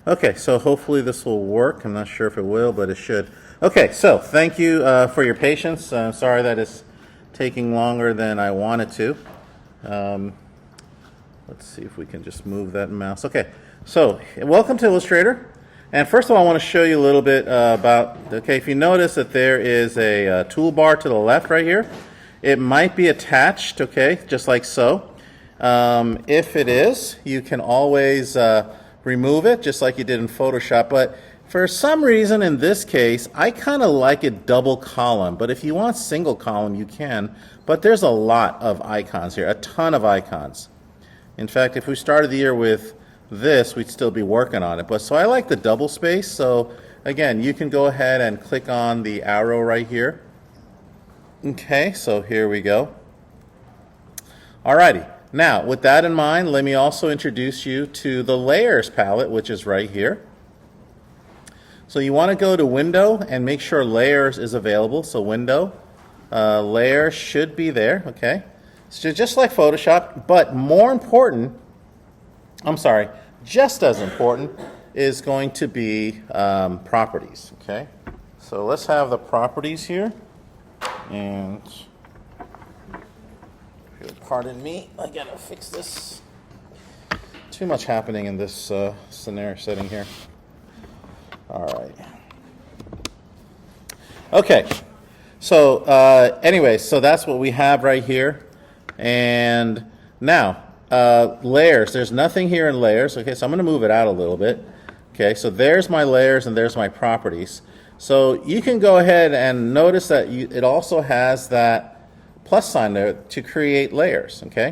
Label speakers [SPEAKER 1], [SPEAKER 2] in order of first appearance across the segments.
[SPEAKER 1] Okay, so hopefully this will work. I'm not sure if it will, but it should. Okay, so thank you for your patience. I'm sorry that it's taking longer than I wanted to. Um, let's see if we can just move that mouse. Okay, so welcome to Illustrator. And first of all, I want to show you a little bit okay, if you notice that there is a toolbar to the left right here, it might be attached, okay, just like so. If it is, you can always remove it just like you did in Photoshop, but for some reason in this case I kind of like it double column, but if you want single column you can, but there's a lot of icons here, a ton of icons. In fact, if we started the year with this, we'd still be working on it, but so I like the double space. So again, you can go ahead and click on the arrow right here. Okay, so here we go. Alrighty. Now, with that in mind, let me also introduce you to the Layers palette, which is right here. So you want to go to Window and make sure Layers is available. So Window, Layer should be there, okay? So just like Photoshop, but more important, just as important, is going to be Properties, okay? So let's have the Properties here, and pardon me, I gotta fix this. Too much happening in this scenario setting here. All right. Okay. So anyway, so that's what we have right here. And now, layers. There's nothing here in layers. Okay, so I'm going to move it out a little bit. Okay, so there's my layers and there's my properties. So you can go ahead and notice that it also has that plus sign there to create layers, okay?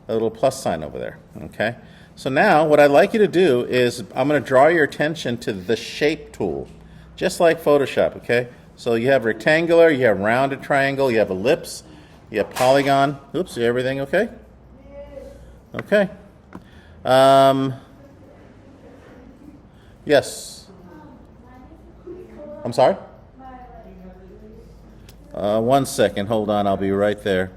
[SPEAKER 1] A little plus sign over there, okay? So now what I'd like you to do is I'm going to draw your attention to the shape tool, just like Photoshop, okay? So you have rectangular, you have rounded triangle, you have ellipse, you have polygon. Oops, is everything okay? Okay. Yes. I'm sorry? 1 second, hold on, I'll be right there.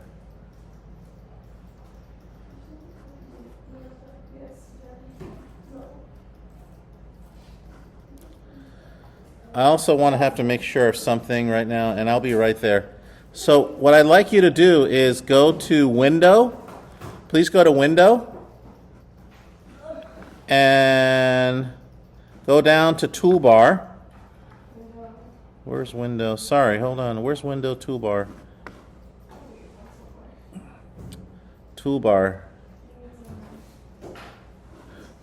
[SPEAKER 1] I also want to have to make sure of something right now, and I'll be right there. So what I'd like you to do is go to Window. Please go to Window. And go down to Toolbar. Where's Window? Sorry, hold on. Where's Window Toolbar? Toolbar.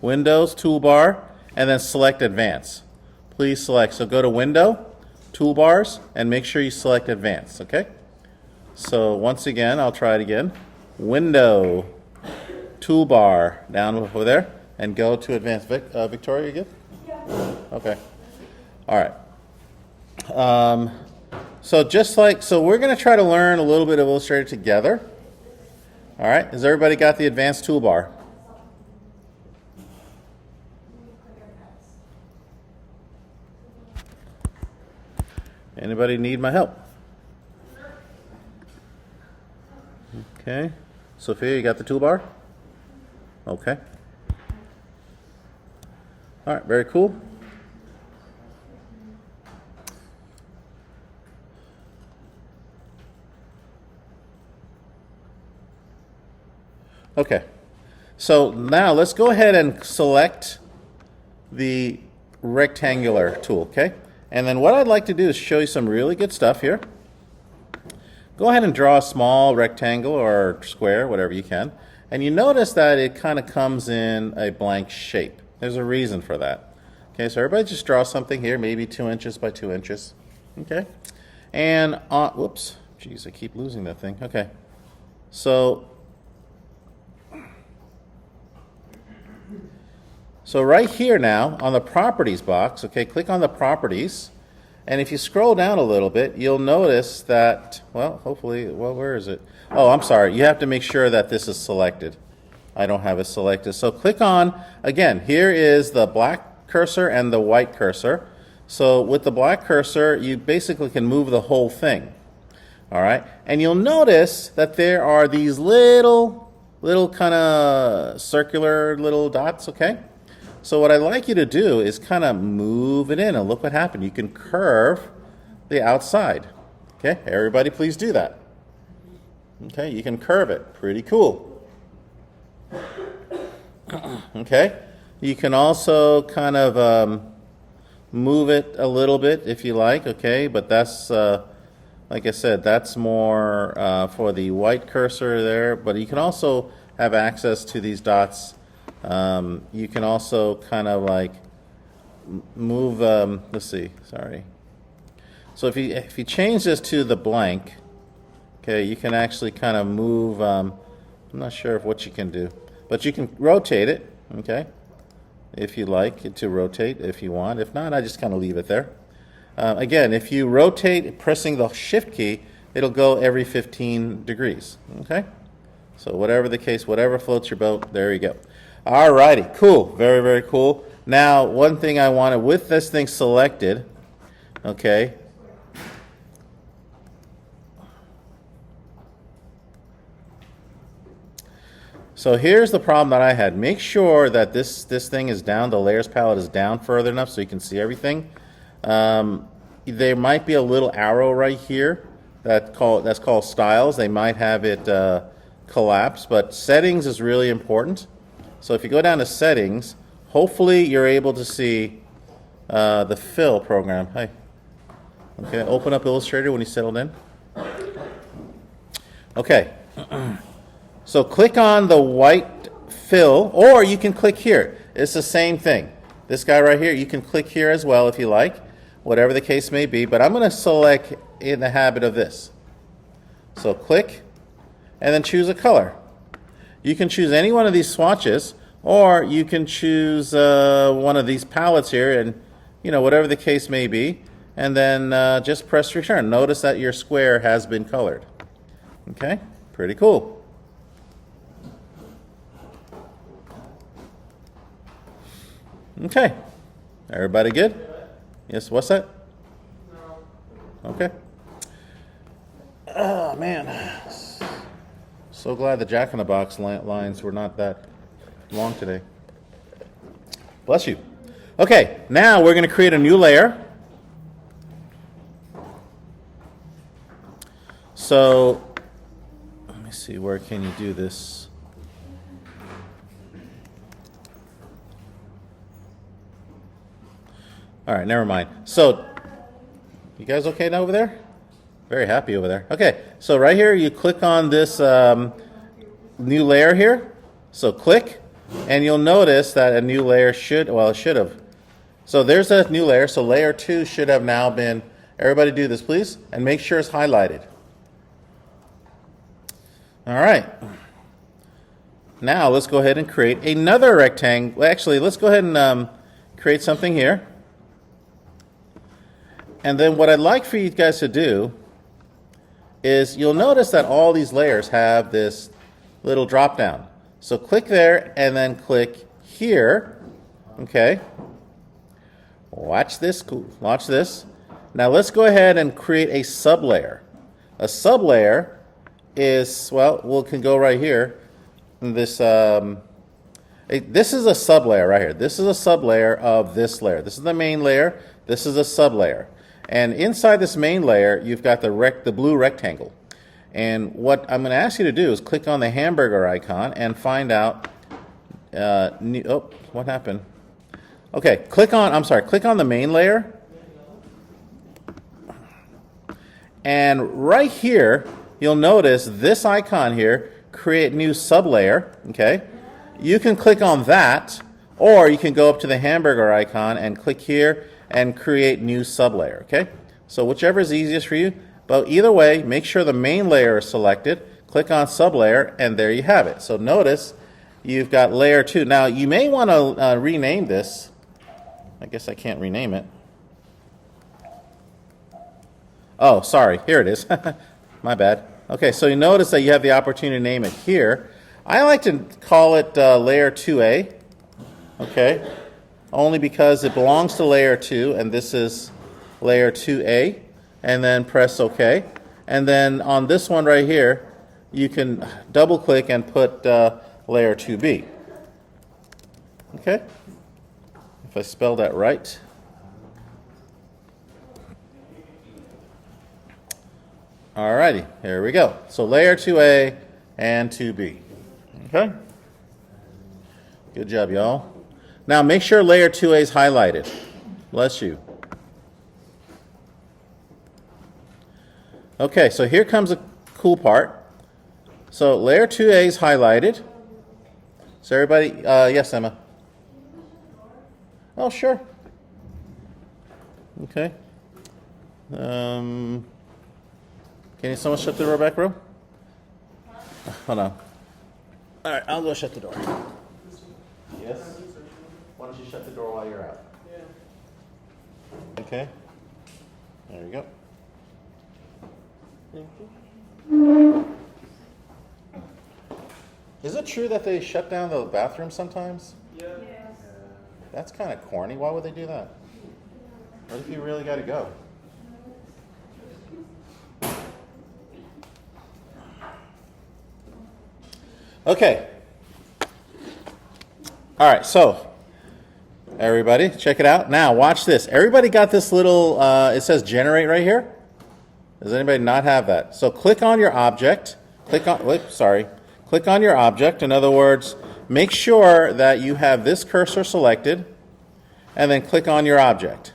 [SPEAKER 1] Windows, Toolbar, and then select Advanced. Please select. So go to Window, Toolbars, and make sure you select Advanced, okay? So once again, I'll try it again. Window, Toolbar, down over there, and go to Advanced. Victoria, you good? Yeah. Okay. All right. So we're going to try to learn a little bit of Illustrator together. All right, has everybody got the advanced toolbar? Anybody need my help? Okay, Sophia, you got the toolbar? Okay. All right, very cool. Okay, so now let's go ahead and select the rectangular tool, okay? And then what I'd like to do is show you some really good stuff here. Go ahead and draw a small rectangle or square, whatever you can. And you notice that it kind of comes in a blank shape. There's a reason for that. Okay, so everybody just draw something here, maybe 2 inches by 2 inches. Okay, and whoops, geez, I keep losing that thing. Okay, so right here now on the properties box, okay, click on the properties, and if you scroll down a little bit, you'll notice that, well, hopefully, well, where is it? Oh, I'm sorry, you have to make sure that this is selected. I don't have it selected. So click on, again, here is the black cursor and the white cursor. So with the black cursor, you basically can move the whole thing. All right, and you'll notice that there are these little kind of circular little dots, okay? So what I'd like you to do is kind of move it in, and look what happened. You can curve the outside. Okay, everybody please do that. Okay, you can curve it. Pretty cool. Okay, you can also kind of move it a little bit if you like, okay, but that's, like I said, that's more for the white cursor there, but you can also have access to these dots. You can also kind of like move, let's see, sorry. So if you change this to the blank, okay, you can actually kind of move, I'm not sure of what you can do, but you can rotate it, okay, if you like it to rotate, if you want. If not, I just kind of leave it there. Again, if you rotate pressing the shift key, it'll go every 15 degrees, okay? So whatever the case, whatever floats your boat, there you go. All righty, cool, very, very cool. Now, one thing I wanted with this thing selected, okay, so here's the problem that I had. Make sure that this thing is down, the layers palette is down further enough so you can see everything. There might be a little arrow right here that's called styles. They might have it collapse, but settings is really important. So if you go down to settings, hopefully you're able to see the fill program. Hi. Okay, open up Illustrator when you settled in. Okay. So click on the white fill, or you can click here. It's the same thing. This guy right here, you can click here as well if you like, whatever the case may be, but I'm going to select in the habit of this. So click, and then choose a color. You can choose any one of these swatches, or you can choose one of these palettes here, and whatever the case may be, and then just press return. Notice that your square has been colored. Okay, pretty cool. Okay, everybody good? Yes, what's that? No. Okay. Oh, man. So glad the Jack in the Box lines were not that long today. Bless you. Okay, now we're going to create a new layer. So, let me see, where can you do this? All right, never mind. So, you guys okay now over there? Very happy over there. Okay, so right here, you click on this new layer here. So click, and you'll notice that a new layer should have. So there's a new layer. So layer 2 should have now been, everybody do this, please, and make sure it's highlighted. All right. Now, let's go ahead and create another rectangle. Actually, let's go ahead and create something here. And then what I'd like for you guys to do is you'll notice that all these layers have this little drop down. So click there and then click here. Okay. Watch this. Watch this. Now let's go ahead and create a sublayer. A sublayer is, well, we can go right here. This is a sublayer right here. This is a sublayer of this layer. This is the main layer. This is a sublayer. And inside this main layer, you've got the blue rectangle. And what I'm going to ask you to do is click on the hamburger icon and find out. What happened? Okay, click on the main layer. And right here, you'll notice this icon here, create new sublayer. Okay, you can click on that, or you can go up to the hamburger icon and click here and create new sublayer, okay? So whichever is easiest for you, but either way, make sure the main layer is selected, click on sublayer, and there you have it. So notice you've got layer 2. Now you may want to rename this. I guess I can't rename it. Oh, sorry, here it is. My bad. Okay, so you notice that you have the opportunity to name it here. I like to call it layer 2A, okay? Only because it belongs to layer 2, and this is layer 2A, and then press OK. And then on this one right here, you can double click and put layer 2B. Okay? if I spelled that right. Alrighty, here we go. So layer 2A and 2B. Okay? Good job, y'all. Now make sure layer 2A is highlighted. Bless you. Okay, so here comes a cool part. So layer 2A is highlighted. So everybody, yes, Emma. Oh, sure. Okay. Can someone shut the door back row? Hold on. All right, I'll go shut the door. Yes? Why don't you shut the door while you're out? Yeah. Okay. There you go. Is it true that they shut down the bathroom sometimes?
[SPEAKER 2] Yeah.
[SPEAKER 1] That's kind of corny. Why would they do that? What if you really got to go? Okay. All right, so everybody, check it out. Now, watch this. Everybody got this little, it says generate right here? Does anybody not have that? So click on your object. Click on your object. In other words, make sure that you have this cursor selected, and then click on your object.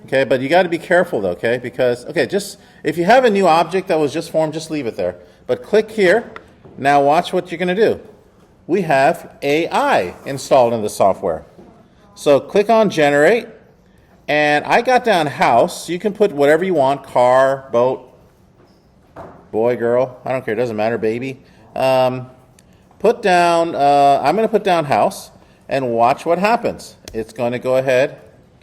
[SPEAKER 1] Okay, but you got to be careful though, okay? Because, just if you have a new object that was just formed, just leave it there. But click here. Now watch what you're going to do. We have AI installed in the software. So click on generate, and I got down house. You can put whatever you want, car, boat, boy, girl, I don't care, it doesn't matter, baby. Put down, I'm going to put down house, and watch what happens. It's going to go ahead,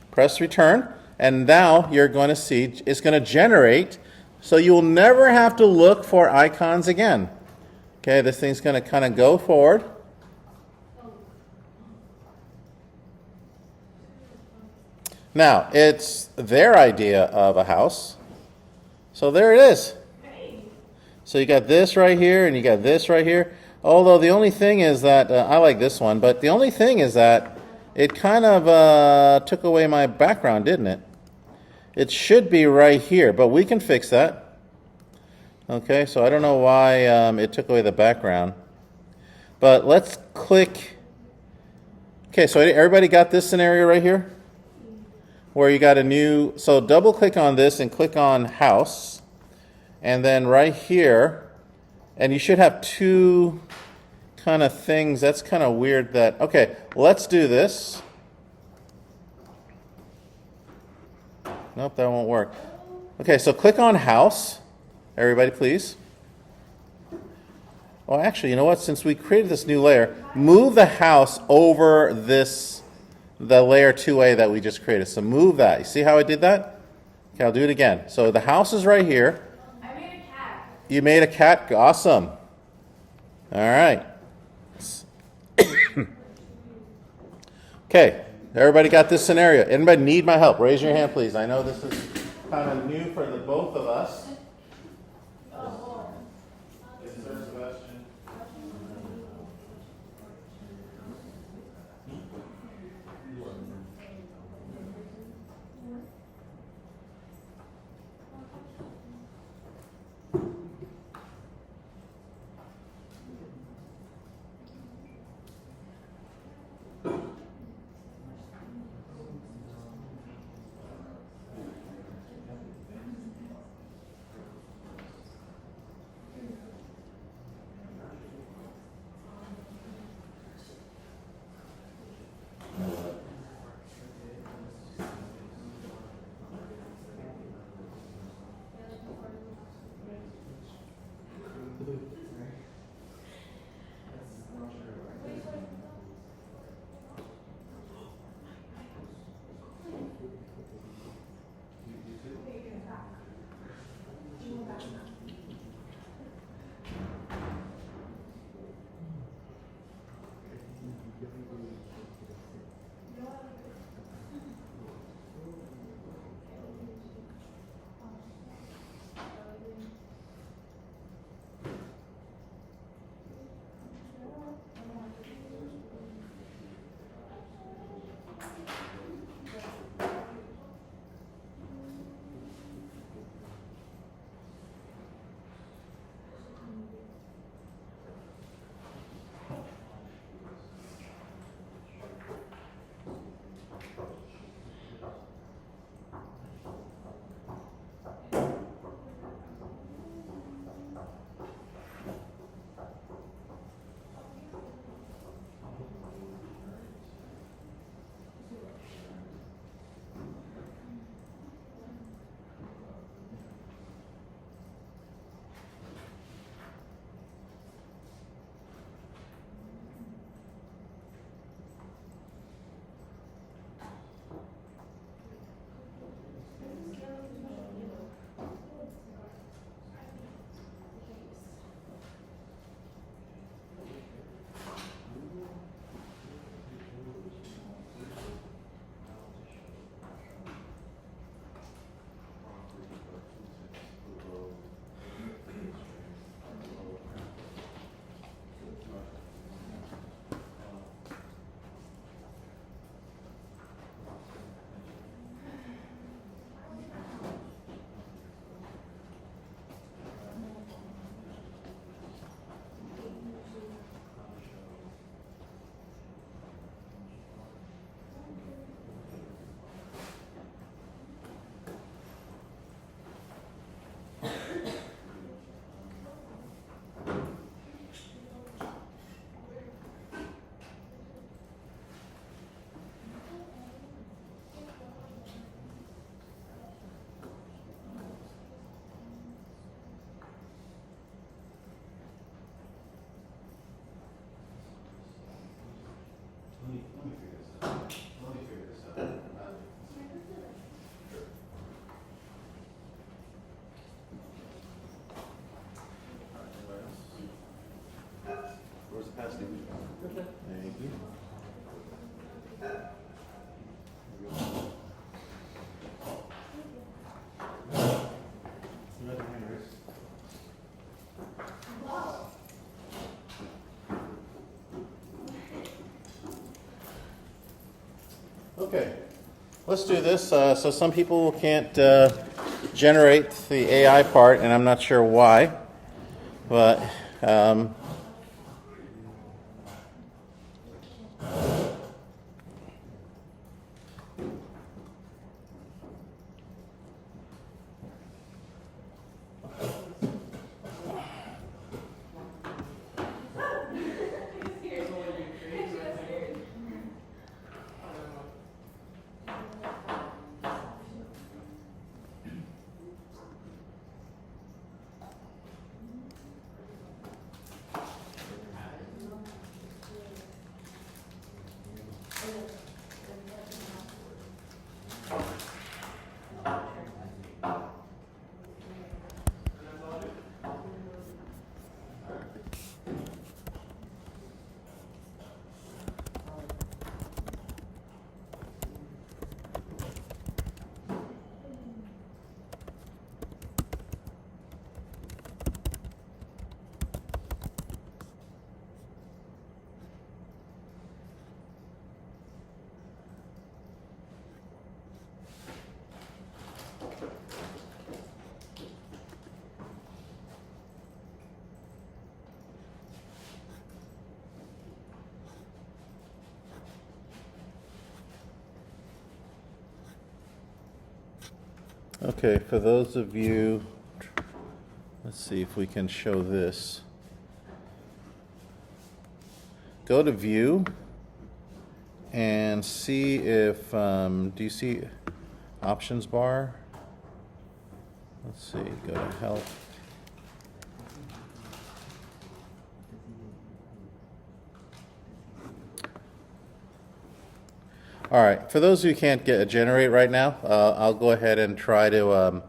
[SPEAKER 1] press return, and now you're going to see it's going to generate, so you'll never have to look for icons again. Okay, this thing's going to kind of go forward. Now, it's their idea of a house. So there it is. So you got this right here, and you got this right here. Although the only thing is that, I like this one, but the only thing is that it kind of took away my background, didn't it? It should be right here, but we can fix that. Okay, so I don't know why it took away the background. But let's click. Okay, so everybody got this scenario right here? Where you got a new, so double click on this and click on house. And then right here, and you should have two kind of things. That's kind of weird that, okay, let's do this. Nope, that won't work. Okay, so click on house. Everybody, please. Oh, actually, you know what? Since we created this new layer, move the house over the layer 2A that we just created. So move that. You see how I did that? Okay, I'll do it again. So the house is right here.
[SPEAKER 2] I made a cat.
[SPEAKER 1] You made a cat? Awesome. All right. Okay, everybody got this scenario. Anybody need my help? Raise your hand, please. I know this is kind of new for the both of us. Yes, sir, Sebastian. Thank you. Okay, let's do this. So some people can't generate the AI part, and I'm not sure why, but okay, for those of you, let's see if we can show this. Go to View and see if, do you see Options bar? Let's see, go to Help. All right, for those who can't generate right now, I'll go ahead and try to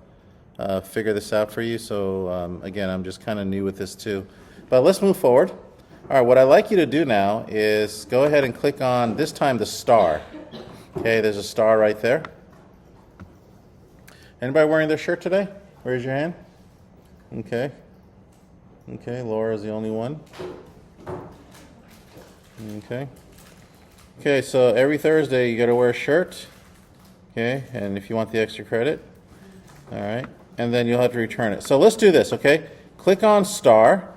[SPEAKER 1] figure this out for you. So again, I'm just kind of new with this too. But let's move forward. All right, what I'd like you to do now is go ahead and click on, this time, the star. Okay, there's a star right there. Anybody wearing their shirt today? Raise your hand. Okay. Okay, Laura's the only one. Okay. Okay, so every Thursday you got to wear a shirt. Okay, and if you want the extra credit. All right, and then you'll have to return it. So let's do this, okay? Click on star.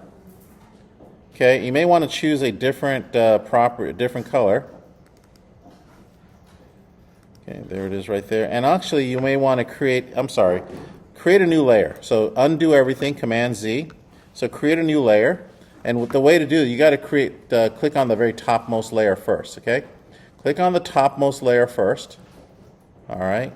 [SPEAKER 1] Okay, you may want to choose a different different color. Okay, there it is right there. And actually you may want to create a new layer. So undo everything, Command Z. So create a new layer. And the way to do it, you got to click on the very topmost layer first, okay? Click on the topmost layer first. All right.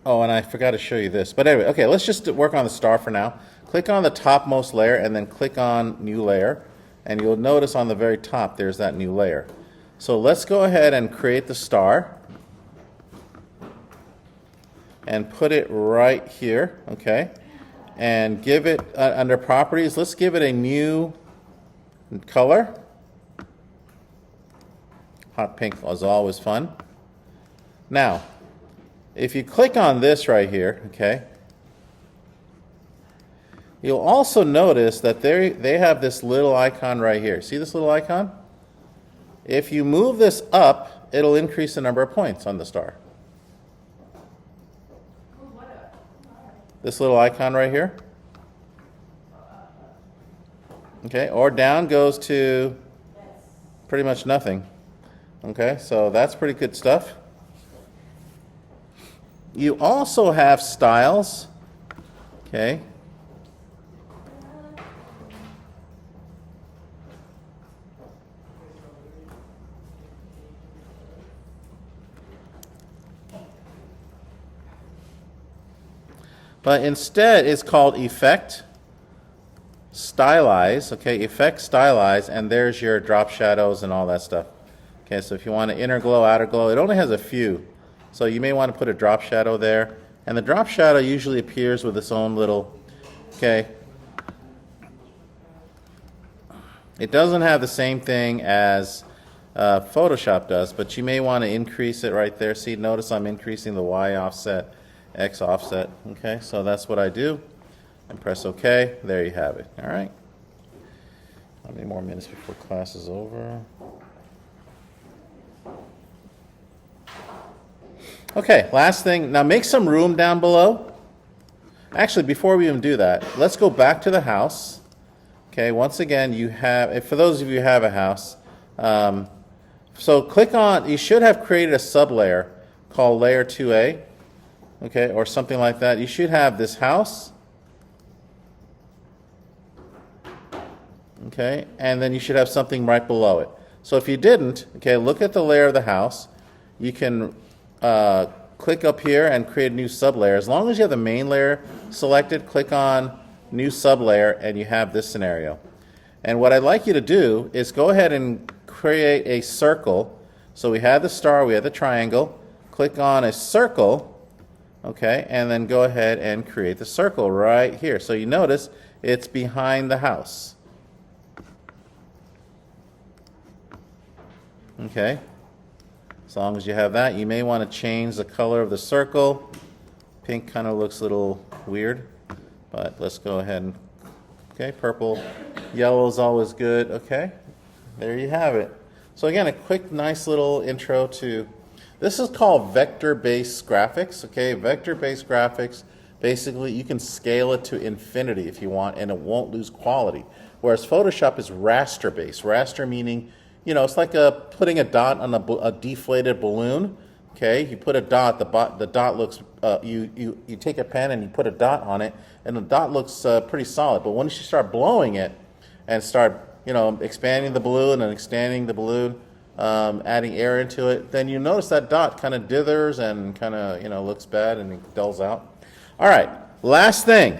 [SPEAKER 1] Oh, and I forgot to show you this. But anyway, okay, let's just work on the star for now. Click on the topmost layer and then click on New Layer. And you'll notice on the very top there's that new layer. So let's go ahead and create the star. And put it right here, okay? And give it, under Properties, let's give it a new color. Hot pink is always fun. Now, if you click on this right here, okay, you'll also notice that they have this little icon right here. See this little icon? If you move this up, it'll increase the number of points on the star. This little icon right here. Okay, or down goes to pretty much nothing. Okay, so that's pretty good stuff. You also have styles. Okay. But instead, it's called Effect, Stylize, okay, Effect, Stylize, and there's your drop shadows and all that stuff. Okay, so if you want to inner glow, outer glow, it only has a few. So you may want to put a drop shadow there. And the drop shadow usually appears with its own little, okay. It doesn't have the same thing as Photoshop does, but you may want to increase it right there. See, notice I'm increasing the Y offset, X offset. Okay, so that's what I do. And press OK. There you have it. All right. How many more minutes before class is over? Okay, last thing. Now make some room down below. Actually, before we even do that, let's go back to the house. Okay, once again, you have, for those of you who have a house, so click on, you should have created a sublayer called layer 2A, okay, or something like that. You should have this house, okay, and then you should have something right below it. So if you didn't, okay, look at the layer of the house. You can click up here and create a new sublayer. As long as you have the main layer selected, click on new sublayer and you have this scenario. And what I'd like you to do is go ahead and create a circle. So we have the star, we have the triangle. Click on a circle, okay, and then go ahead and create the circle right here. So you notice it's behind the house. Okay. As long as you have that, you may want to change the color of the circle. Pink kind of looks a little weird, but let's go ahead and, okay, purple. Yellow is always good, okay. There you have it. So again, a quick, nice little intro to, this is called vector-based graphics, okay. Vector-based graphics, basically you can scale it to infinity if you want, and it won't lose quality. Whereas Photoshop is raster-based. Raster meaning, you know, it's like putting a dot on a deflated balloon. Okay, you put a dot. The dot looks. You take a pen and you put a dot on it, and the dot looks pretty solid. But once you start blowing it and start, you know, expanding the balloon and extending the balloon, adding air into it, then you notice that dot kind of dithers and kind of, you know, looks bad and it dulls out. All right, last thing.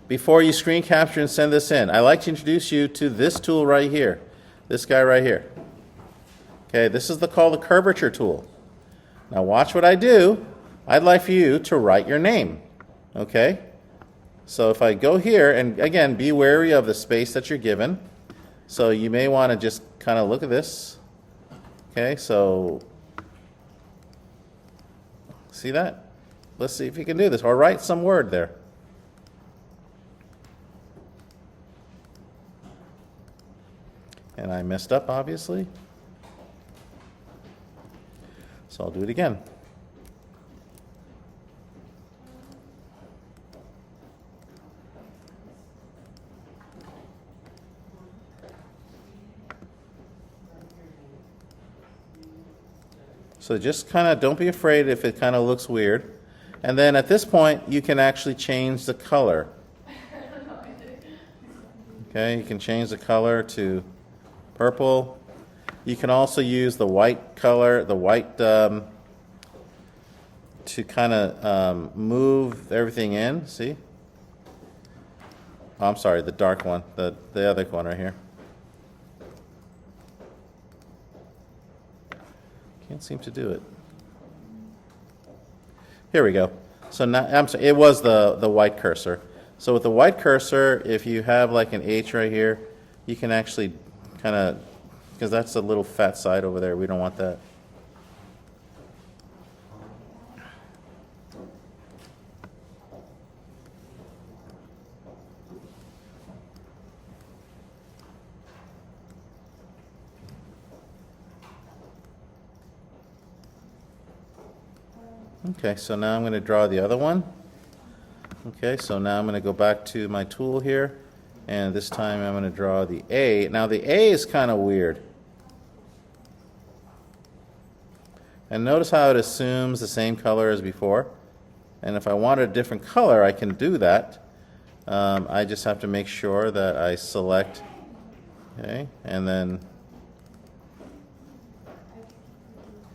[SPEAKER 1] Before you screen capture and send this in, I'd like to introduce you to this tool right here. This guy right here. Okay, this is called the curvature tool. Now watch what I do. I'd like for you to write your name. Okay? So if I go here, and again, be wary of the space that you're given. So you may want to just kind of look at this. Okay, so see that? Let's see if you can do this. Or write some word there. And I messed up, obviously. So I'll do it again. So just kind of, don't be afraid if it kind of looks weird. And then at this point, you can actually change the color. Okay, you can change the color to purple. You can also use the white color, the white, to kind of move everything in. See? Oh, I'm sorry, the dark one, the other one right here. Can't seem to do it. Here we go. So now, I'm sorry, it was the white cursor. So with the white cursor, if you have like an H right here, you can actually kind of, because that's a little fat side over there. We don't want that. Okay, so now I'm going to draw the other one. Okay, so now I'm going to go back to my tool here. And this time I'm going to draw the A. Now the A is kind of weird. And notice how it assumes the same color as before. And if I wanted a different color, I can do that. I just have to make sure that I select, okay, and then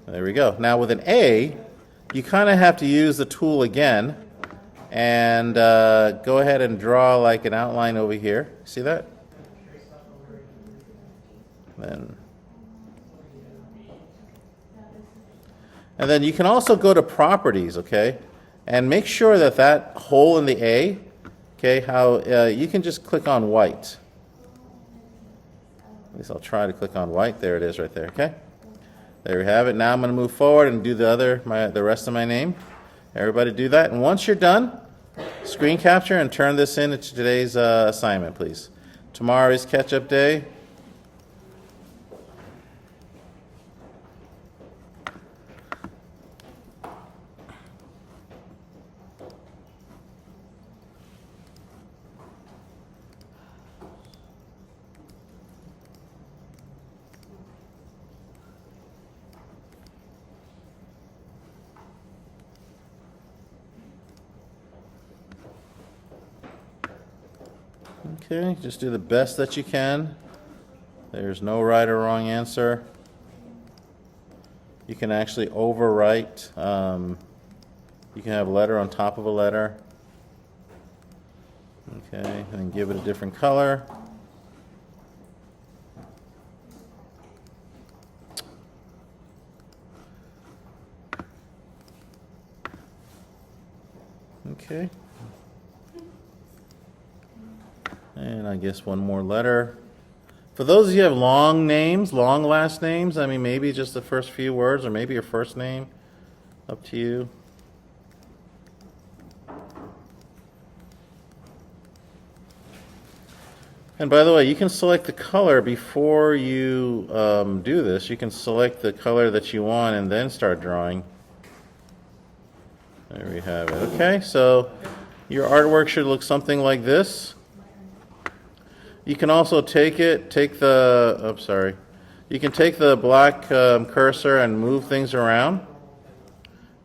[SPEAKER 1] there we go. Now with an A, you kind of have to use the tool again and go ahead and draw like an outline over here. See that? And then you can also go to properties, okay, and make sure that that hole in the A, okay, how you can just click on white. least I'll try to click on white. There it is right there, okay? There we have it. Now I'm going to move forward and do the rest of my name. Everybody do that. And once you're done, screen capture and turn this in to today's assignment, please. Tomorrow is catch-up day. Okay, just do the best that you can. There's no right or wrong answer. You can actually overwrite. You can have a letter on top of a letter. Okay, and then give it a different color. Okay. And I guess one more letter. For those of you who have long names, long last names, I mean, maybe just the first few words or maybe your first name. Up to you. And by the way, you can select the color before you do this. You can select the color that you want and then start drawing. There we have it. Okay, so your artwork should look something like this. You can also take the, you can take the black cursor and move things around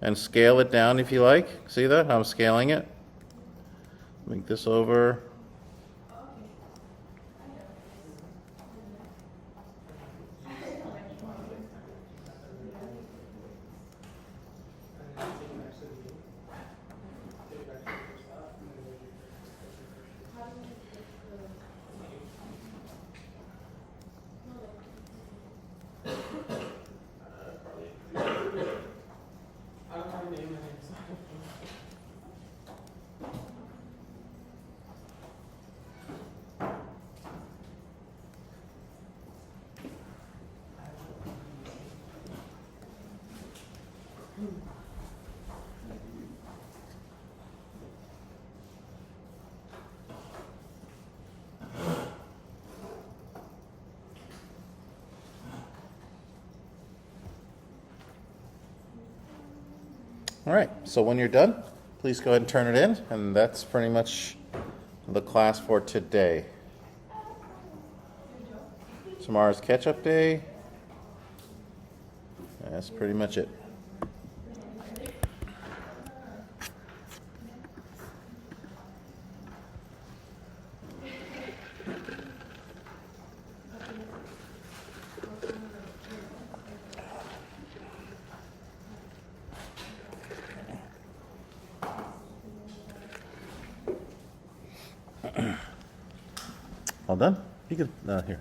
[SPEAKER 1] and scale it down if you like. See that? I'm scaling it. Make this over. All right, so when you're done, please go ahead and turn it in, and that's pretty much the class for today. Tomorrow's catch-up day. That's pretty much it. All done? You can, here.